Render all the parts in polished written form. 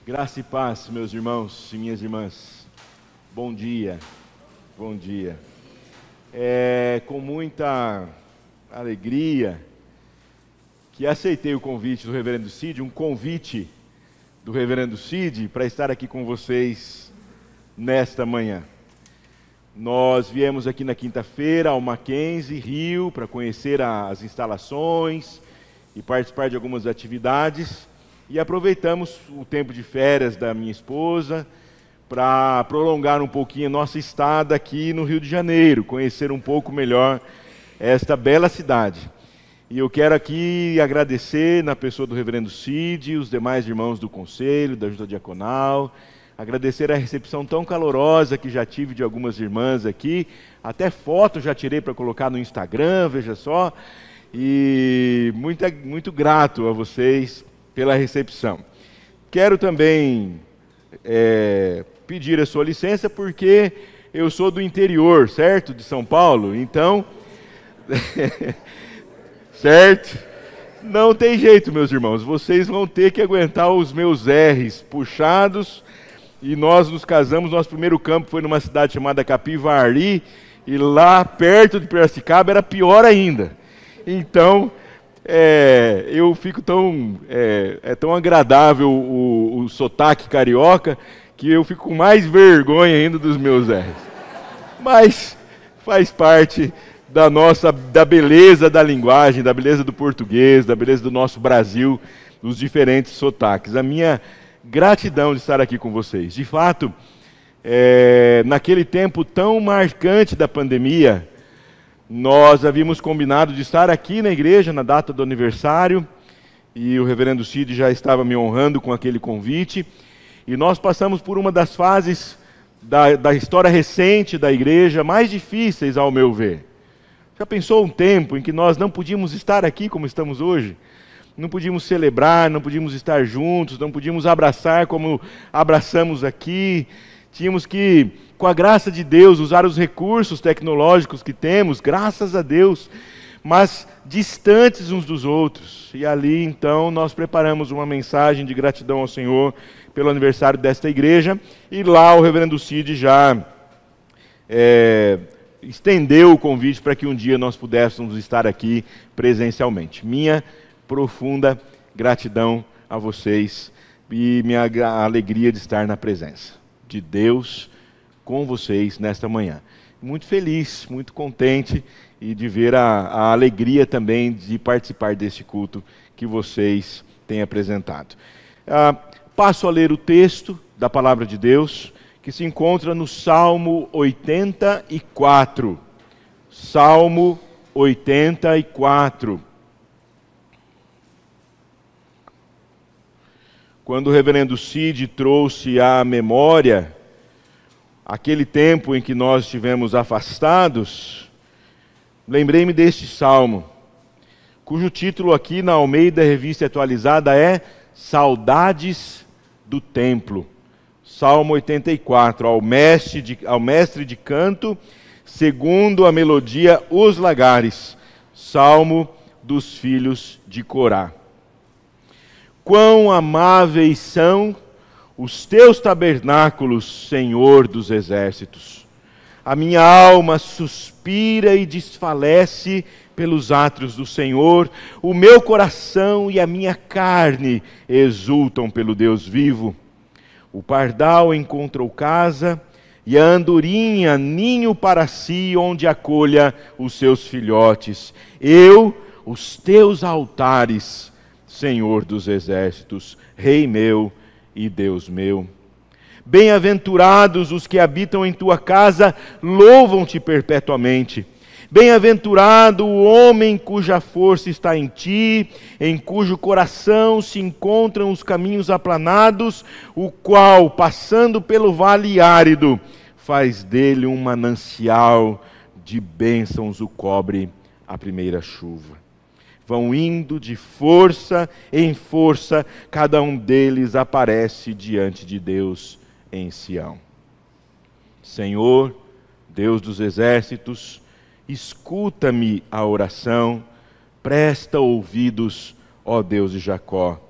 Graça e paz, meus irmãos e minhas irmãs. Bom dia, bom dia. É com muita alegria que aceitei o convite do Reverendo Cid, um convite do Reverendo Cid para estar aqui com vocês nesta manhã. Nós viemos aqui na quinta-feira ao Mackenzie, Rio, para conhecer as instalações e participar de algumas atividades. E aproveitamos o tempo de férias da minha esposa para prolongar um pouquinho a nossa estada aqui no Rio de Janeiro, conhecer um pouco melhor esta bela cidade. E eu quero aqui agradecer, na pessoa do Reverendo Cid, os demais irmãos do Conselho, da Junta Diaconal, agradecer a recepção tão calorosa que já tive de algumas irmãs aqui, até foto já tirei para colocar no Instagram, veja só, e muito grato a vocês pela recepção. Quero também pedir a sua licença, porque eu sou do interior, certo? De São Paulo, então... certo? Não tem jeito, meus irmãos, vocês vão ter que aguentar os meus R's puxados, e nós nos casamos, nosso primeiro campo foi numa cidade chamada Capivari, e lá perto de Piracicaba era pior ainda. Então... eu fico tão agradável o sotaque carioca que eu fico com mais vergonha ainda dos meus R's. Mas faz parte da beleza da linguagem, da beleza do português, da beleza do nosso Brasil, dos diferentes sotaques. A minha gratidão de estar aqui com vocês. De fato, naquele tempo tão marcante da pandemia, nós havíamos combinado de estar aqui na igreja na data do aniversário, e o Reverendo Cid já estava me honrando com aquele convite, e nós passamos por uma das fases da história recente da igreja mais difíceis, ao meu ver. Já pensou um tempo em que nós não podíamos estar aqui como estamos hoje? Não podíamos celebrar, não podíamos estar juntos, não podíamos abraçar como abraçamos aqui. Tínhamos que, com a graça de Deus, usar os recursos tecnológicos que temos, graças a Deus, mas distantes uns dos outros. E ali, então, nós preparamos uma mensagem de gratidão ao Senhor pelo aniversário desta igreja, e lá o Reverendo Cid já estendeu o convite para que um dia nós pudéssemos estar aqui presencialmente. Minha profunda gratidão a vocês e minha alegria de estar na presença de Deus com vocês nesta manhã. Muito feliz, muito contente, e de ver a alegria também de participar deste culto que vocês têm apresentado. Passo a ler o texto da palavra de Deus, que se encontra no Salmo 84. Salmo 84. Quando o Reverendo Cid trouxe à memória aquele tempo em que nós estivemos afastados, lembrei-me deste salmo, cujo título aqui na Almeida Revista Atualizada é Saudades do Templo. Salmo 84, ao mestre de canto, segundo a melodia Os Lagares, Salmo dos filhos de Corá. Quão amáveis são os teus tabernáculos, Senhor dos exércitos. A minha alma suspira e desfalece pelos átrios do Senhor. O meu coração e a minha carne exultam pelo Deus vivo. O pardal encontrou casa, e a andorinha ninho para si, onde acolha os seus filhotes. Eu, os teus altares, Senhor dos exércitos, Rei meu e Deus meu. Bem-aventurados os que habitam em tua casa, louvam-te perpetuamente. Bem-aventurado o homem cuja força está em ti, em cujo coração se encontram os caminhos aplanados, o qual, passando pelo vale árido, faz dele um manancial de bênçãos, o cobre a primeira chuva. Vão indo de força em força, cada um deles aparece diante de Deus em Sião. Senhor, Deus dos exércitos, escuta-me a oração, presta ouvidos, ó Deus de Jacó.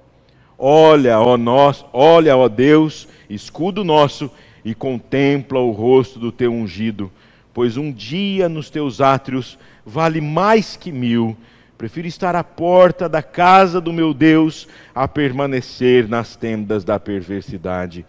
olha, ó Deus, escudo nosso, e contempla o rosto do teu ungido, pois um dia nos teus átrios vale mais que 1000. Prefiro estar à porta da casa do meu Deus a permanecer nas tendas da perversidade,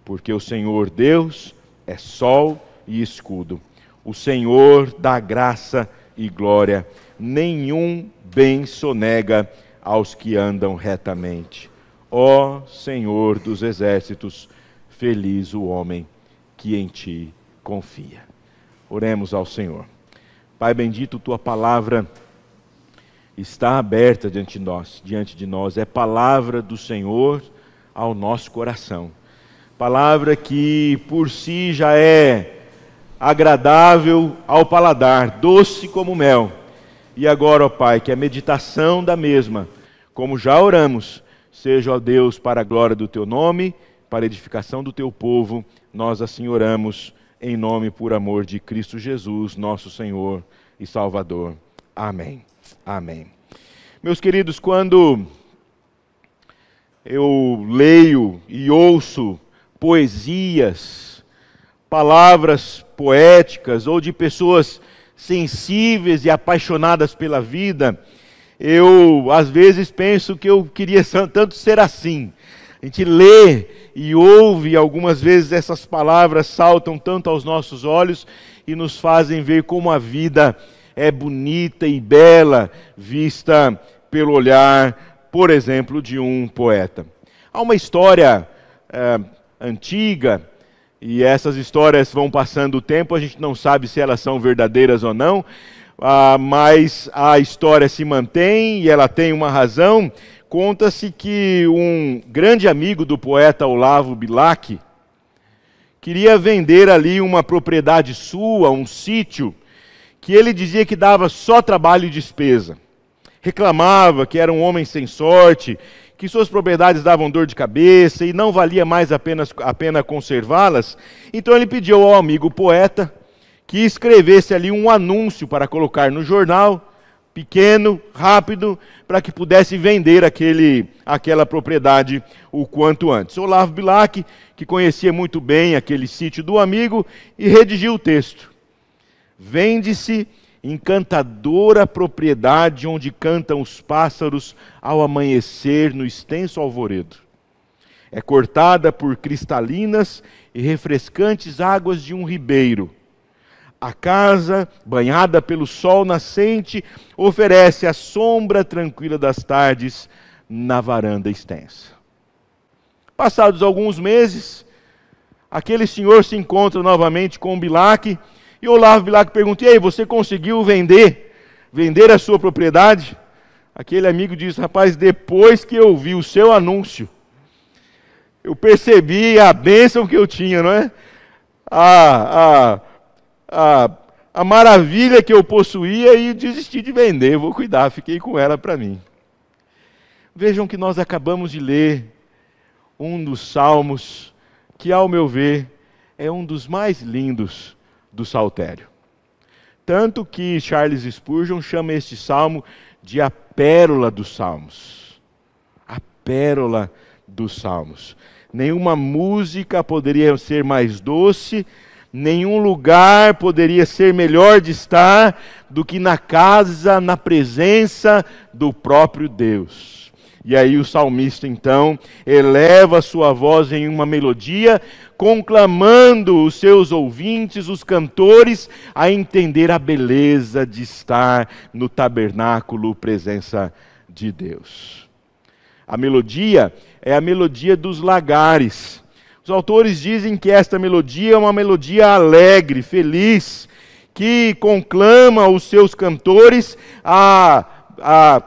porque o Senhor Deus é sol e escudo. O Senhor dá graça e glória. Nenhum bem sonega aos que andam retamente. Ó Senhor dos exércitos, feliz o homem que em ti confia. Oremos ao Senhor. Pai bendito, tua palavra está aberta diante de nós. É palavra do Senhor ao nosso coração. Palavra que por si já é agradável ao paladar, doce como mel. E agora, ó Pai, que a meditação da mesma, como já oramos, seja, ó Deus, para a glória do teu nome, para a edificação do teu povo. Nós assim oramos em nome e por amor de Cristo Jesus, nosso Senhor e Salvador. Amém. Amém. Meus queridos, quando eu leio e ouço poesias, palavras poéticas ou de pessoas sensíveis e apaixonadas pela vida, eu às vezes penso que eu queria tanto ser assim. A gente lê e ouve, algumas vezes essas palavras saltam tanto aos nossos olhos e nos fazem ver como a vida é bonita e bela, vista pelo olhar, por exemplo, de um poeta. Há uma história antiga, e essas histórias vão passando o tempo, a gente não sabe se elas são verdadeiras ou não, mas a história se mantém e ela tem uma razão. Conta-se que um grande amigo do poeta Olavo Bilac queria vender ali uma propriedade sua, um sítio, que ele dizia que dava só trabalho e despesa. Reclamava que era um homem sem sorte, que suas propriedades davam dor de cabeça e não valia mais a pena conservá-las. Então ele pediu ao amigo poeta que escrevesse ali um anúncio para colocar no jornal, pequeno, rápido, para que pudesse vender aquela propriedade o quanto antes. Olavo Bilac, que conhecia muito bem aquele sítio do amigo, e redigiu o texto. Vende-se encantadora propriedade onde cantam os pássaros ao amanhecer no extenso alvoredo. É cortada por cristalinas e refrescantes águas de um ribeiro. A casa, banhada pelo sol nascente, oferece a sombra tranquila das tardes na varanda extensa. Passados alguns meses, aquele senhor se encontra novamente com Bilac, e Olavo Bilac pergunta: e aí, você conseguiu vender a sua propriedade? Aquele amigo diz: rapaz, depois que eu vi o seu anúncio, eu percebi a bênção que eu tinha, não é? A maravilha que eu possuía, e desisti de vender, vou cuidar, fiquei com ela para mim. Vejam que nós acabamos de ler um dos salmos que, ao meu ver, é um dos mais lindos do saltério. Tanto que Charles Spurgeon chama este salmo de a pérola dos salmos. A pérola dos salmos. Nenhuma música poderia ser mais doce, nenhum lugar poderia ser melhor de estar do que na casa, na presença do próprio Deus. E aí o salmista então eleva a sua voz em uma melodia, conclamando os seus ouvintes, os cantores, a entender a beleza de estar no tabernáculo, presença de Deus. A melodia é a melodia dos lagares. Os autores dizem que esta melodia é uma melodia alegre, feliz, que conclama os seus cantores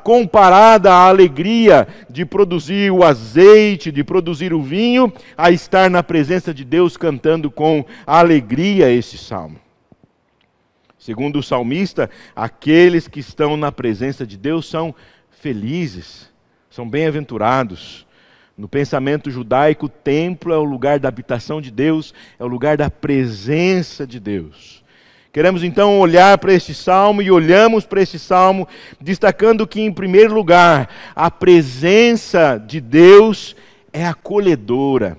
comparada à alegria de produzir o azeite, de produzir o vinho, a estar na presença de Deus cantando com alegria esse salmo. Segundo o salmista, aqueles que estão na presença de Deus são felizes, são bem-aventurados. No pensamento judaico, o templo é o lugar da habitação de Deus, é o lugar da presença de Deus. Queremos então olhar para este salmo e olhamos para este salmo, destacando que, em primeiro lugar, a presença de Deus é acolhedora.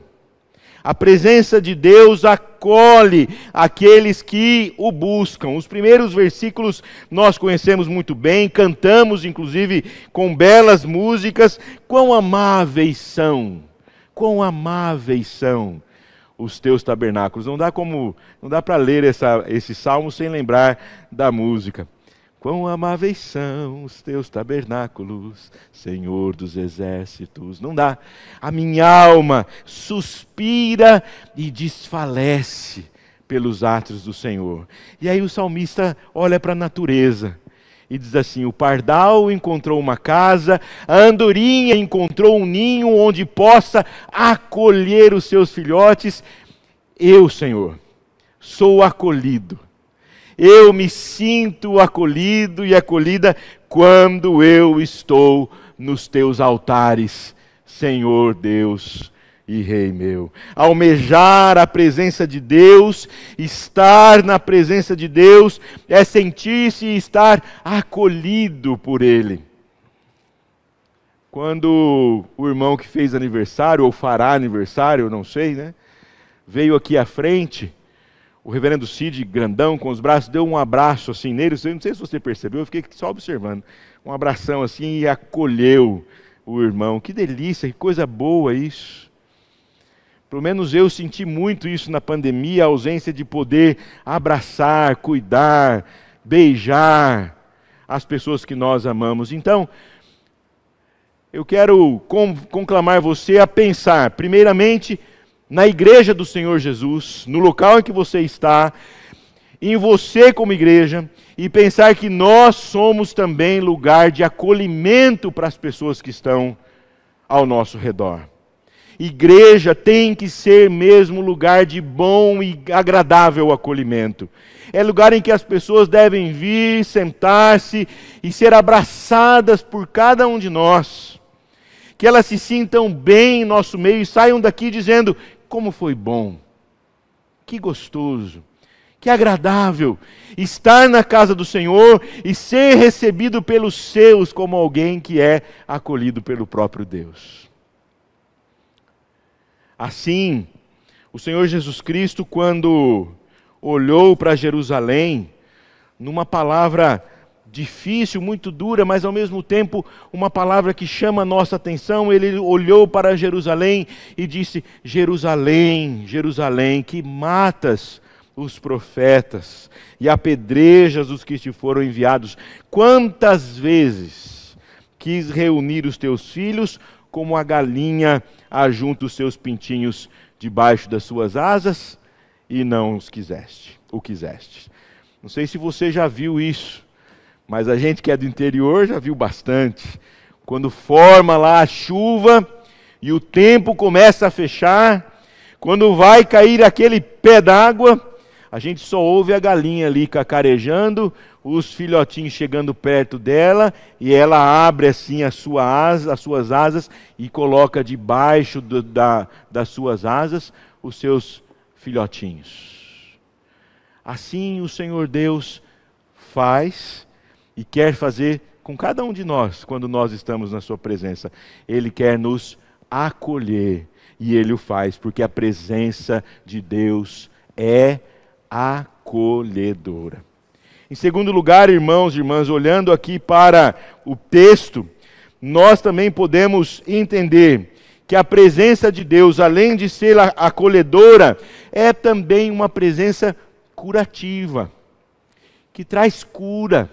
A presença de Deus acolhe aqueles que o buscam. Os primeiros versículos nós conhecemos muito bem, cantamos inclusive com belas músicas. Quão amáveis são os teus tabernáculos. Não dá para ler esse salmo sem lembrar da música. Quão amáveis são os teus tabernáculos, Senhor dos exércitos. Não dá. A minha alma suspira e desfalece pelos atos do Senhor. E aí o salmista olha para a natureza e diz assim: o pardal encontrou uma casa, a andorinha encontrou um ninho onde possa acolher os seus filhotes. Eu, Senhor, sou acolhido. Eu me sinto acolhido e acolhida quando eu estou nos teus altares, Senhor Deus e Rei meu. Almejar a presença de Deus, estar na presença de Deus, é sentir-se e estar acolhido por Ele. Quando o irmão que fez aniversário, ou fará aniversário, eu não sei, né, veio aqui à frente, o reverendo Cid, grandão, com os braços, deu um abraço assim nele. Eu não sei se você percebeu, eu fiquei só observando. Um abração assim e acolheu o irmão. Que delícia, que coisa boa isso. Pelo menos eu senti muito isso na pandemia, a ausência de poder abraçar, cuidar, beijar as pessoas que nós amamos. Então, eu quero conclamar você a pensar, primeiramente, na igreja do Senhor Jesus, no local em que você está, em você como igreja, e pensar que nós somos também lugar de acolhimento para as pessoas que estão ao nosso redor. Igreja tem que ser mesmo lugar de bom e agradável acolhimento. É lugar em que as pessoas devem vir, sentar-se e ser abraçadas por cada um de nós. Que elas se sintam bem em nosso meio e saiam daqui dizendo: como foi bom, que gostoso, que agradável estar na casa do Senhor e ser recebido pelos seus como alguém que é acolhido pelo próprio Deus. Assim, o Senhor Jesus Cristo, quando olhou para Jerusalém, numa palavra difícil, muito dura, mas ao mesmo tempo uma palavra que chama a nossa atenção, ele olhou para Jerusalém e disse: Jerusalém, Jerusalém, que matas os profetas e apedrejas os que te foram enviados. Quantas vezes quis reunir os teus filhos, como a galinha ajunta os seus pintinhos debaixo das suas asas, e não o quiseste. Não sei se você já viu isso, mas a gente que é do interior já viu bastante. Quando forma lá a chuva e o tempo começa a fechar, quando vai cair aquele pé d'água, a gente só ouve a galinha ali cacarejando, os filhotinhos chegando perto dela, e ela abre assim as suas asas e coloca debaixo das suas asas os seus filhotinhos. Assim o Senhor Deus faz e quer fazer com cada um de nós, quando nós estamos na sua presença. Ele quer nos acolher, e Ele o faz, porque a presença de Deus é acolhedora. Em segundo lugar, irmãos e irmãs, olhando aqui para o texto, nós também podemos entender que a presença de Deus, além de ser acolhedora, é também uma presença curativa, que traz cura,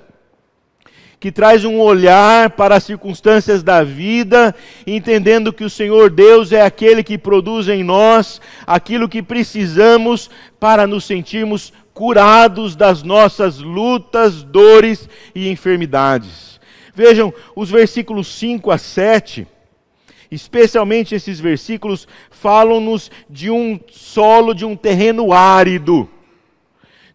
que traz um olhar para as circunstâncias da vida, entendendo que o Senhor Deus é aquele que produz em nós aquilo que precisamos para nos sentirmos curados das nossas lutas, dores e enfermidades. Vejam, os versículos 5 a 7, especialmente esses versículos, falam-nos de um solo, de um terreno árido.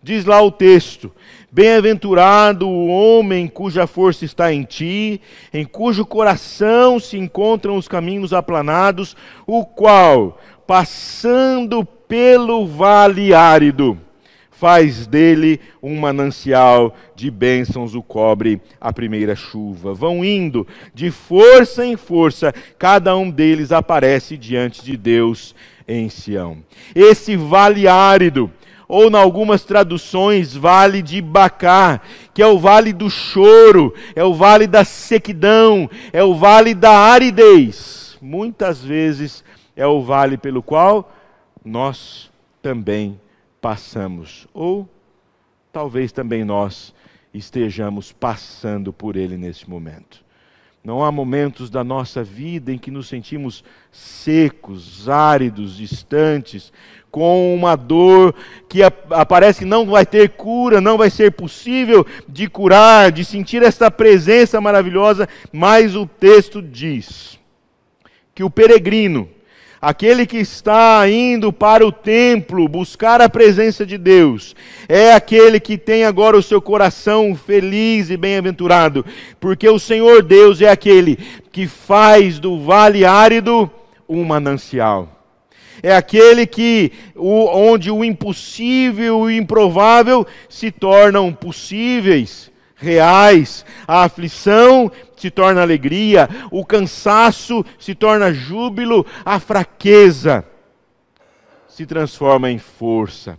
Diz lá o texto: bem-aventurado o homem cuja força está em ti, em cujo coração se encontram os caminhos aplanados, o qual, passando pelo vale árido, faz dele um manancial de bênçãos, o cobre a primeira chuva. Vão indo de força em força, cada um deles aparece diante de Deus em Sião. Esse vale árido, ou em algumas traduções, vale de Bacá, que é o vale do choro, é o vale da sequidão, é o vale da aridez. Muitas vezes é o vale pelo qual nós também passamos, ou talvez também nós estejamos passando por ele nesse momento. Não há momentos da nossa vida em que nos sentimos secos, áridos, distantes, com uma dor que parece que não vai ter cura, não vai ser possível de curar, de sentir essa presença maravilhosa, mas o texto diz que o peregrino, aquele que está indo para o templo buscar a presença de Deus, é aquele que tem agora o seu coração feliz e bem-aventurado, porque o Senhor Deus é aquele que faz do vale árido um manancial. É aquele onde o impossível e o improvável se tornam possíveis, reais. A aflição se torna alegria, o cansaço se torna júbilo, a fraqueza se transforma em força.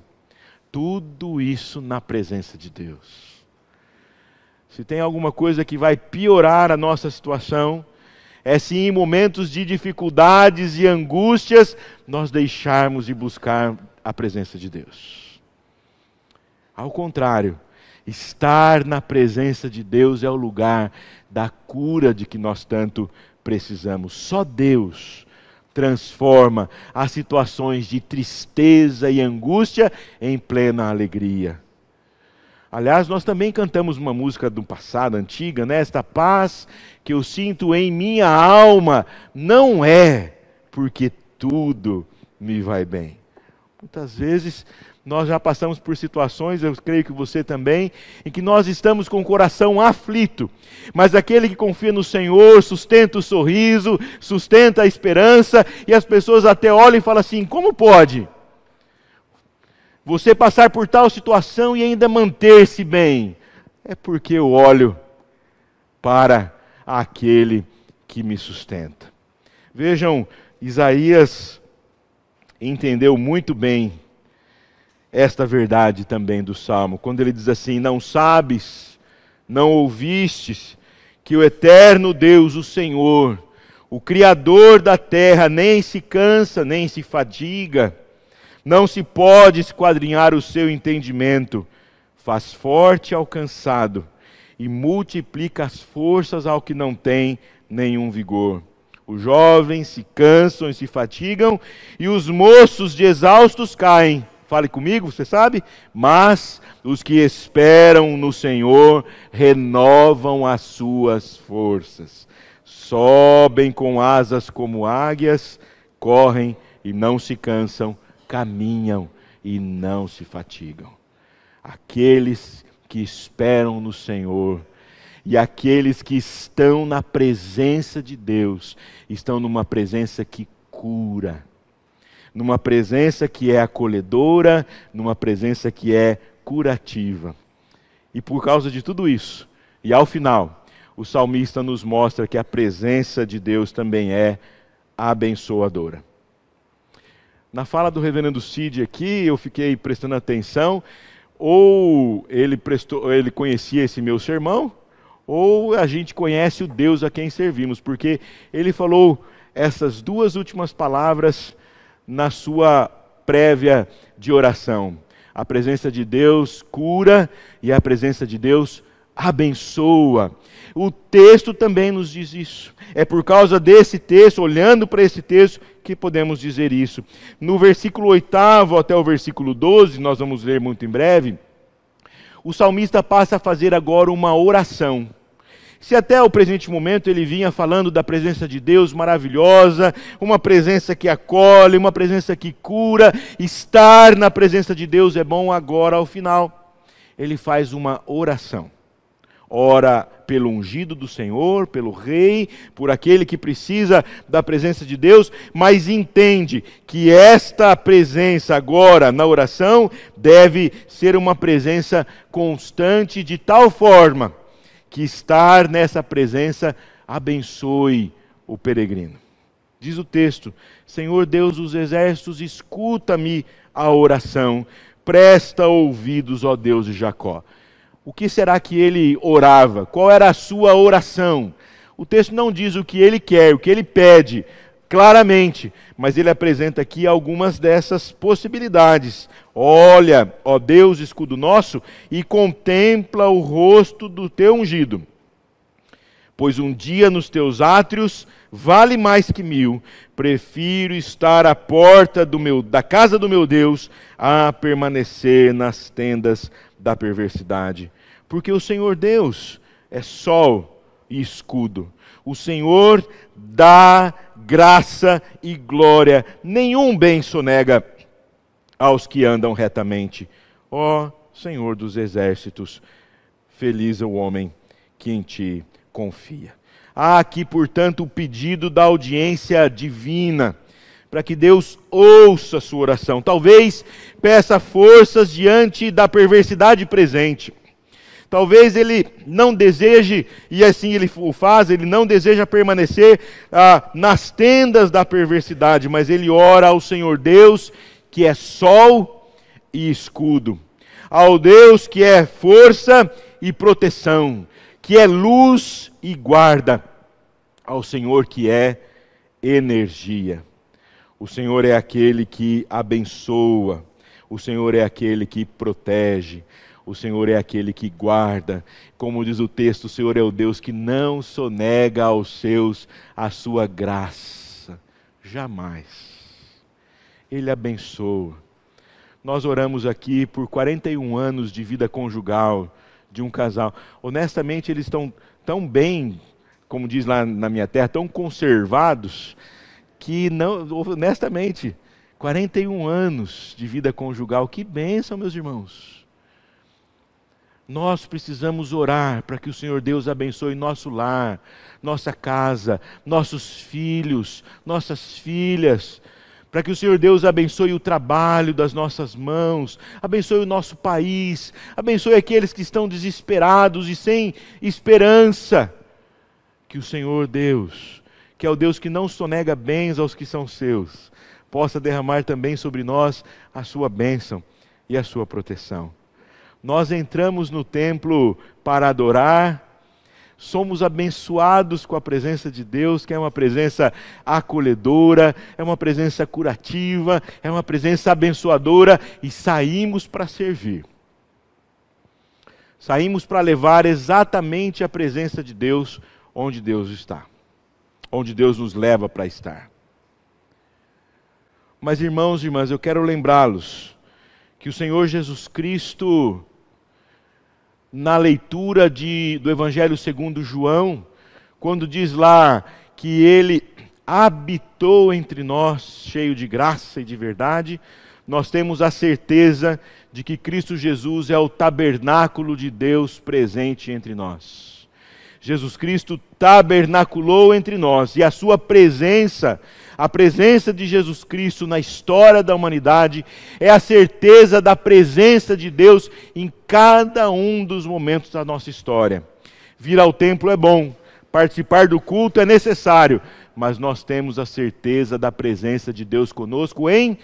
Tudo isso na presença de Deus. Se tem alguma coisa que vai piorar a nossa situação, é se em momentos de dificuldades e angústias, nós deixarmos de buscar a presença de Deus. Ao contrário, estar na presença de Deus é o lugar da cura de que nós tanto precisamos. Só Deus transforma as situações de tristeza e angústia em plena alegria. Aliás, nós também cantamos uma música do passado, antiga, né? Esta paz que eu sinto em minha alma não é porque tudo me vai bem. Muitas vezes nós já passamos por situações, eu creio que você também, em que nós estamos com o coração aflito, mas aquele que confia no Senhor sustenta o sorriso, sustenta a esperança, e as pessoas até olham e falam assim: como pode você passar por tal situação e ainda manter-se bem? É porque eu olho para aquele que me sustenta. Vejam, Isaías entendeu muito bem esta verdade também do Salmo, quando ele diz assim: não sabes, não ouvistes, que o eterno Deus, o Senhor, o Criador da terra, nem se cansa, nem se fadiga, não se pode esquadrinhar o seu entendimento, faz forte ao cansado e multiplica as forças ao que não tem nenhum vigor. Os jovens se cansam e se fatigam, e os moços de exaustos caem. Fale comigo, você sabe? Mas os que esperam no Senhor renovam as suas forças. Sobem com asas como águias, correm e não se cansam, caminham e não se fatigam. Aqueles que esperam no Senhor e aqueles que estão na presença de Deus, estão numa presença que cura, numa presença que é acolhedora, numa presença que é curativa. E por causa de tudo isso, e ao final, o salmista nos mostra que a presença de Deus também é abençoadora. Na fala do reverendo Cid aqui, eu fiquei prestando atenção, ou ele conhecia esse meu sermão, ou a gente conhece o Deus a quem servimos, porque ele falou essas duas últimas palavras na sua prévia de oração. A presença de Deus cura e a presença de Deus abençoa. O texto também nos diz isso. É por causa desse texto, olhando para esse texto, que podemos dizer isso. No versículo 8 até o versículo 12, nós vamos ler muito em breve, o salmista passa a fazer agora uma oração. Se até o presente momento ele vinha falando da presença de Deus maravilhosa, uma presença que acolhe, uma presença que cura, estar na presença de Deus é bom, agora ao final ele faz uma oração. ora pelo ungido do Senhor, pelo rei, por aquele que precisa da presença de Deus, mas entende que esta presença agora na oração deve ser uma presença constante, de tal forma que estar nessa presença abençoe o peregrino. Diz o texto: Senhor Deus dos exércitos, escuta-me a oração, presta ouvidos, ó Deus de Jacó. O que será que ele orava? Qual era a sua oração? O texto não diz o que ele quer, o que ele pede, claramente, mas ele apresenta aqui algumas dessas possibilidades. Olha, ó Deus, escudo nosso, e contempla o rosto do teu ungido. Pois um dia nos teus átrios vale mais que 1000. Prefiro estar à porta da casa do meu Deus a permanecer nas tendas da perversidade. Porque o Senhor Deus é sol e escudo. O Senhor dá graça e glória. Nenhum bem sonega aos que andam retamente. Ó Senhor dos exércitos, feliz é o homem que em ti confia. Há aqui, portanto, o pedido da audiência divina, para que Deus ouça a sua oração. Talvez peça forças diante da perversidade presente. Talvez ele não deseje, e assim ele o faz, ele não deseja permanecer nas tendas da perversidade, mas ele ora ao Senhor Deus, que é sol e escudo. Ao Deus que é força e proteção, que é luz e guarda, ao Senhor que é energia. O Senhor é aquele que abençoa, o Senhor é aquele que protege, o Senhor é aquele que guarda. Como diz o texto, o Senhor é o Deus que não sonega aos seus a sua graça, jamais. Ele abençoa. Nós oramos aqui por 41 anos de vida conjugal de um casal. Honestamente, eles estão tão bem, como diz lá na minha terra, tão conservados, que não, honestamente, 41 anos de vida conjugal, que bênção, meus irmãos. Nós precisamos orar para que o Senhor Deus abençoe nosso lar, nossa casa, nossos filhos, nossas filhas, para que o Senhor Deus abençoe o trabalho das nossas mãos, abençoe o nosso país, abençoe aqueles que estão desesperados e sem esperança. Que o Senhor Deus, que é o Deus que não sonega bens aos que são seus, possa derramar também sobre nós a sua bênção e a sua proteção. Nós entramos no templo para adorar, somos abençoados com a presença de Deus, que é uma presença acolhedora, é uma presença curativa, é uma presença abençoadora, e saímos para servir. Saímos para levar exatamente a presença de Deus onde Deus está, onde Deus nos leva para estar. Mas, irmãos e irmãs, eu quero lembrá-los que o Senhor Jesus Cristo, na leitura do Evangelho segundo João, quando diz lá que Ele habitou entre nós, cheio de graça e de verdade, nós temos a certeza de que Cristo Jesus é o tabernáculo de Deus presente entre nós. Jesus Cristo tabernaculou entre nós, e a sua presença, a presença de Jesus Cristo na história da humanidade, é a certeza da presença de Deus em cada um dos momentos da nossa história. Vir ao templo é bom, participar do culto é necessário, mas nós temos a certeza da presença de Deus conosco em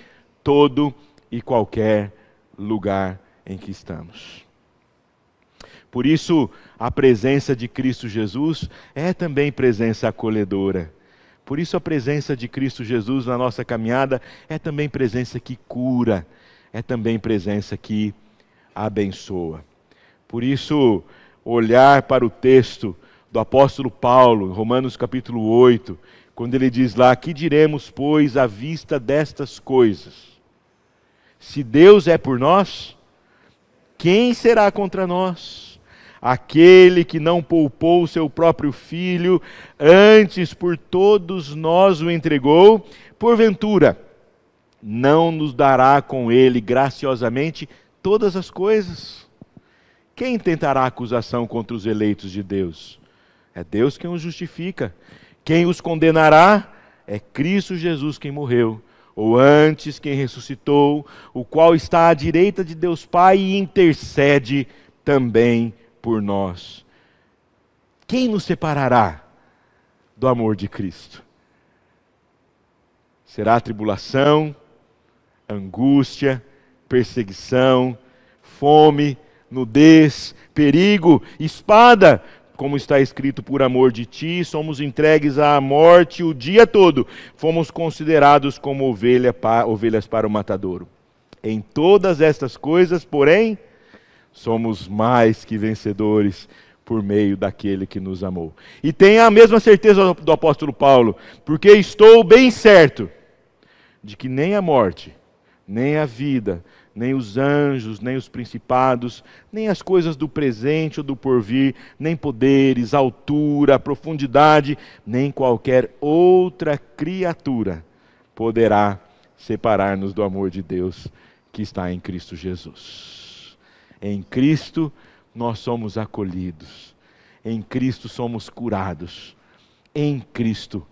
todo e qualquer lugar em que estamos. Por isso, a presença de Cristo Jesus é também presença acolhedora. Por isso, a presença de Cristo Jesus na nossa caminhada é também presença que cura, é também presença que abençoa. Por isso, olhar para o texto do apóstolo Paulo, Romanos capítulo 8, quando ele diz lá: que diremos, pois, à vista destas coisas? Se Deus é por nós, quem será contra nós? Aquele que não poupou o seu próprio filho, antes por todos nós o entregou, porventura não nos dará com ele graciosamente todas as coisas? Quem tentará acusação contra os eleitos de Deus? É Deus quem os justifica. Quem os condenará? É Cristo Jesus quem morreu, ou antes quem ressuscitou, o qual está à direita de Deus Pai e intercede também por nós. Quem nos separará do amor de Cristo? Será a tribulação, angústia, perseguição, fome, nudez, perigo, espada? Como está escrito, por amor de ti, somos entregues à morte o dia todo. Fomos considerados como ovelhas para o matadouro. Em todas estas coisas, porém, somos mais que vencedores por meio daquele que nos amou. E tenha a mesma certeza do apóstolo Paulo, porque estou bem certo de que nem a morte, nem a vida, nem os anjos, nem os principados, nem as coisas do presente ou do porvir, nem poderes, altura, profundidade, nem qualquer outra criatura poderá separar-nos do amor de Deus que está em Cristo Jesus. Em Cristo nós somos acolhidos, em Cristo somos curados, em Cristo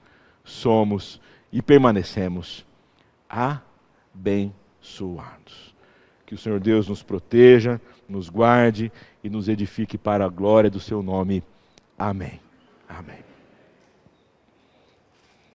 somos e permanecemos abençoados. Que o Senhor Deus nos proteja, nos guarde e nos edifique para a glória do seu nome. Amém. Amém.